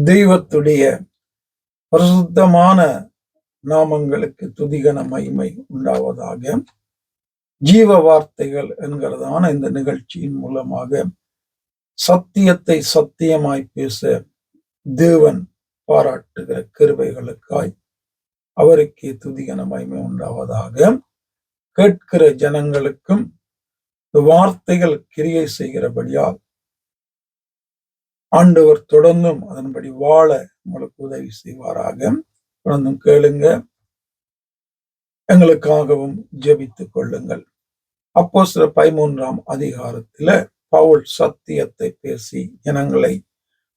தெய்வத்துடைய பரிசுத்தமான நாமங்களுக்கு துதிகன மகிமை உண்டாவதாக. ஜீவ வார்த்தைகள் என்கிறதான இந்த நிகழ்ச்சியின் மூலமாக சத்தியத்தை சத்தியமாய் பேச தேவன் பாராட்டுகிற கிருபைகளுக்காய் அவருக்கே துதிகன மகிமை உண்டாவதாக. கேட்கிற ஜனங்களுக்கும் வார்த்தைகள் கிரியை செய்கிறபடியால் ஆண்டவர் தொடர்ந்தும் அதன்படி வாழ உங்களுக்கு உதவி செய்வாராக. தொடர்ந்தும் கேளுங்க, எங்களுக்காகவும் ஜெபித்துக் கொள்ளுங்கள். அப்போஸ்தலர் 13ஆம் அதிகாரத்துல பவுல் சத்தியத்தை பேசி ஜனங்களை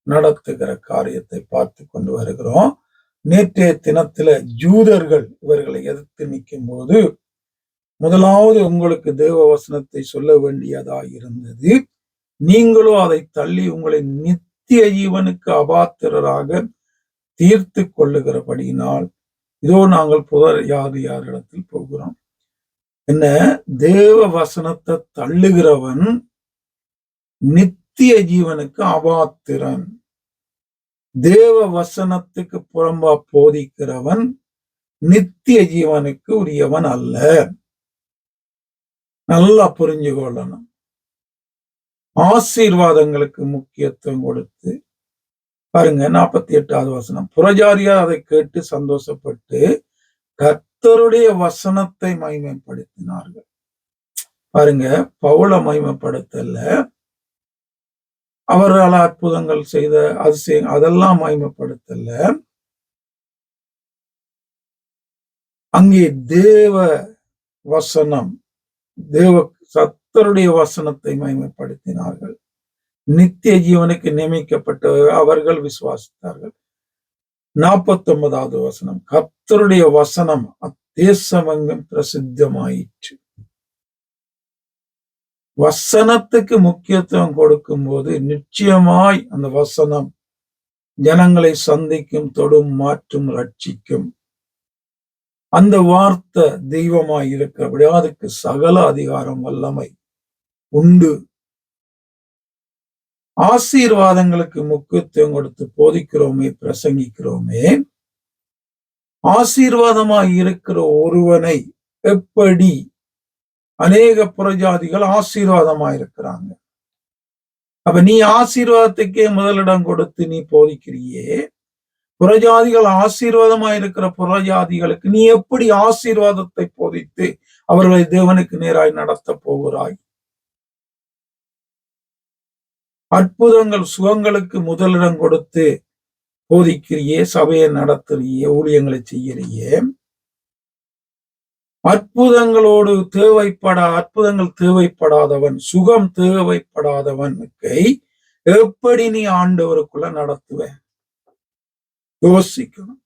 நடத்துகிற காரியத்தை பார்த்து கொண்டு வருகிறோம். நேற்றைய தினத்துல ஜூதர்கள் இவர்களை எதிர்த்து நிற்கும் போது முதலாவது உங்களுக்கு தேவ வசனத்தை சொல்ல வேண்டியதா இருந்தது. நீங்களும் அதை தள்ளி உங்களை நித்திய ஜீவனுக்கு அபாத்திரராக தீர்த்து கொள்ளுகிறபடியினால் இதோ நாங்கள் யாரிடத்தில் போகிறோம். என்ன, தேவ வசனத்தை தள்ளுகிறவன் நித்திய ஜீவனுக்கு அபாத்திரன். தேவ வசனத்துக்கு புறம்பா போதிக்கிறவன் நித்திய ஜீவனுக்கு உரியவன் அல்ல. நல்லா புரிஞ்சு கொள்ளணும். ஆசீர்வாதங்களுக்கு முக்கியத்துவம் கொடுத்து பாருங்க. 48வது வசனம், புறஜாதியார் அதை கேட்டு சந்தோஷப்பட்டு கர்த்தருடைய வசனத்தை மகிமைப்படுத்தினார்கள். பாருங்க, பவுல மகிமைப்படுத்தல, அவரால் அற்புதங்கள் செய்த அதிசயம் அதெல்லாம் மகிமைப்படுத்தல. அங்கே தேவ வசனம், கர்த்தருடைய வசனத்தை மகிமைப்படுத்தினார்கள். நித்திய ஜீவனுக்கு நியமிக்கப்பட்ட அவர்கள் விசுவாசித்தார்கள். 49வது வசனம், கர்த்தருடைய வசனம் அத்தேசமெங்கும் பிரசித்தமாயிற்று. வசனத்துக்கு முக்கியத்துவம் கொடுக்கும் போது நிச்சயமாய் அந்த வசனம் ஜனங்களை சந்திக்கும், தொடும், மாற்றும், ரட்சிக்கும். அந்த வார்த்தை தெய்வமாய் இருக்கிறபடி அதுக்கு சகல அதிகாரம் வல்லமை உண்டு. ஆசீர்வாதங்களுக்கு முக்கியத்துவம் கொடுத்து போதிக்கிறோமே, பிரசங்கிக்கிறோமே. ஆசீர்வாதமாய் இருக்கிற ஒருவனை எப்படி அநேக புறஜாதிகள் ஆசீர்வாதமாய் இருக்கிறாங்க. அப்ப நீ ஆசீர்வாதத்துக்கே முதலிடம் கொடுத்து நீ போதிக்கிறியே, புறஜாதிகள் ஆசீர்வாதமாய் இருக்கிற புறஜாதிகளுக்கு நீ எப்படி ஆசீர்வாதத்தை போதித்து அவர்களை தேவனுக்கு நேராய் நடத்த போகிறாய்? அற்புதங்கள் சுகங்களுக்கு முதலிடம் கொடுத்து போதிக்கிறியே, சபையை நடத்துறியே, ஊழியங்களை செய்யறியே. அற்புதங்கள் தேவைப்படாதவன், சுகம் தேவைப்படாதவனுக்கை எப்படி நீ ஆண்டவருக்குள்ள நடத்துவ? யோசிக்கணும்.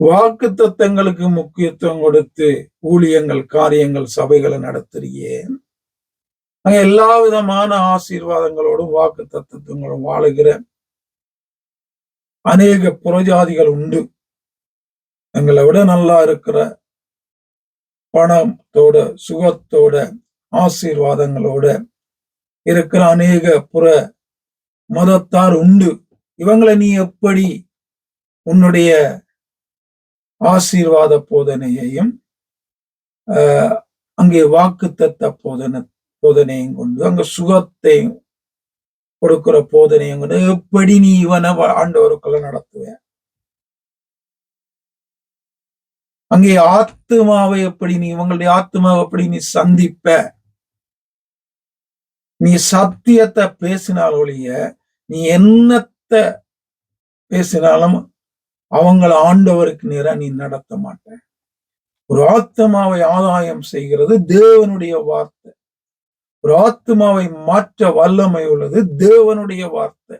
வாக்கு தத்தங்களுக்கு முக்கியத்துவம் கொடுத்து ஊழியங்கள், காரியங்கள், சபைகளை நடத்துறியே. அங்க எல்லா விதமான ஆசீர்வாதங்களோடும் வாக்கு தத்துவங்களோடும் வாழுகிற அநேக புறஜாதிகள் உண்டு. எங்களை விட நல்லா இருக்கிற பணத்தோட, சுகத்தோட, ஆசீர்வாதங்களோட இருக்கிற அநேக புற மதத்தார் உண்டு. இவங்களை நீ எப்படி உன்னுடைய ஆசீர்வாத போதனையையும் அங்கே வாக்கு தத்த போதனையும் கொண்டு, அங்க சுகத்தையும் கொடுக்கிற போதனையும் கொண்டு எப்படி நீ இவனை ஆண்டவருக்குள்ள நடத்துவ? அங்கே ஆத்மாவை எப்படி நீ, இவங்களுடைய ஆத்மாவை எப்படி நீ சந்திப்ப? நீ சத்தியத்தை பேசினால் ஒழிய நீ என்னத்தை பேசினாலும் அவங்கள ஆண்டவருக்கு நேரா நீ நடத்த மாட்ட. ஒரு ஆத்மாவை ஆதாயம் செய்கிறது தேவனுடைய வார்த்தை. ஒரு ஆத்மாவை மாற்ற வல்லமை உள்ளது தேவனுடைய வார்த்தை.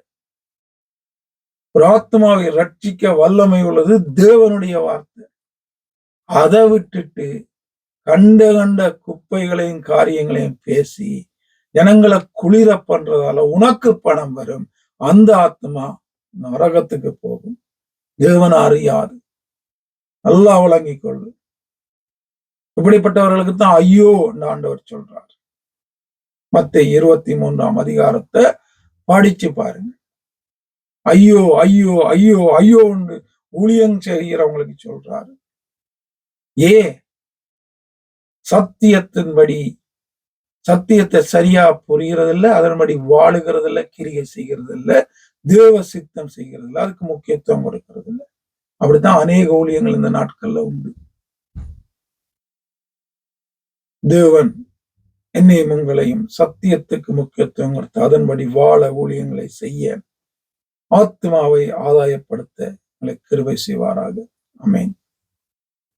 ஒரு ஆத்மாவை ரட்சிக்க வல்லமை உள்ளது தேவனுடைய வார்த்தை. அதை விட்டுட்டு கண்ட குப்பைகளையும் காரியங்களையும் பேசி ஜனங்களை குளிர பண்றதால உனக்கு பணம் வரும். அந்த ஆத்மா நரகத்துக்கு போகும். தேவன் அறியாது. நல்லா வழங்கிக் கொள்ளு. இப்படிப்பட்டவர்களுக்கு தான் ஐயோ என்று ஆண்டவர் சொல்றார். மத்தேயு 23ஆம் அதிகாரத்தை படிச்சு பாருங்க. ஐயோ ஐயோ ஐயோ ஐயோ என்று ஊழியம் செய்கிறவங்களுக்கு சொல்றாரு. ஏ சத்தியத்தின்படி சத்தியத்தை சரியா புரிகிறதில்ல, அதன்படி வாழுகிறதில்ல, கிரியை செய்கிறதில்ல, தேவ சித்தம் செய்கிறதில்ல, அதுக்கு முக்கியத்துவம் கொடுக்கிறது இல்லை. அப்படித்தான் அநேக ஊழியங்கள் இந்த நாட்கள்ல உண்டு. தேவன் என்னையும் உங்களையும் சத்தியத்துக்கு முக்கியத்துவம் கொடுத்து அதன்படி வாழ ஊழியங்களை செய்ய ஆத்மாவை ஆதாயப்படுத்த கிருபை செய்வாராக. ஆமென்.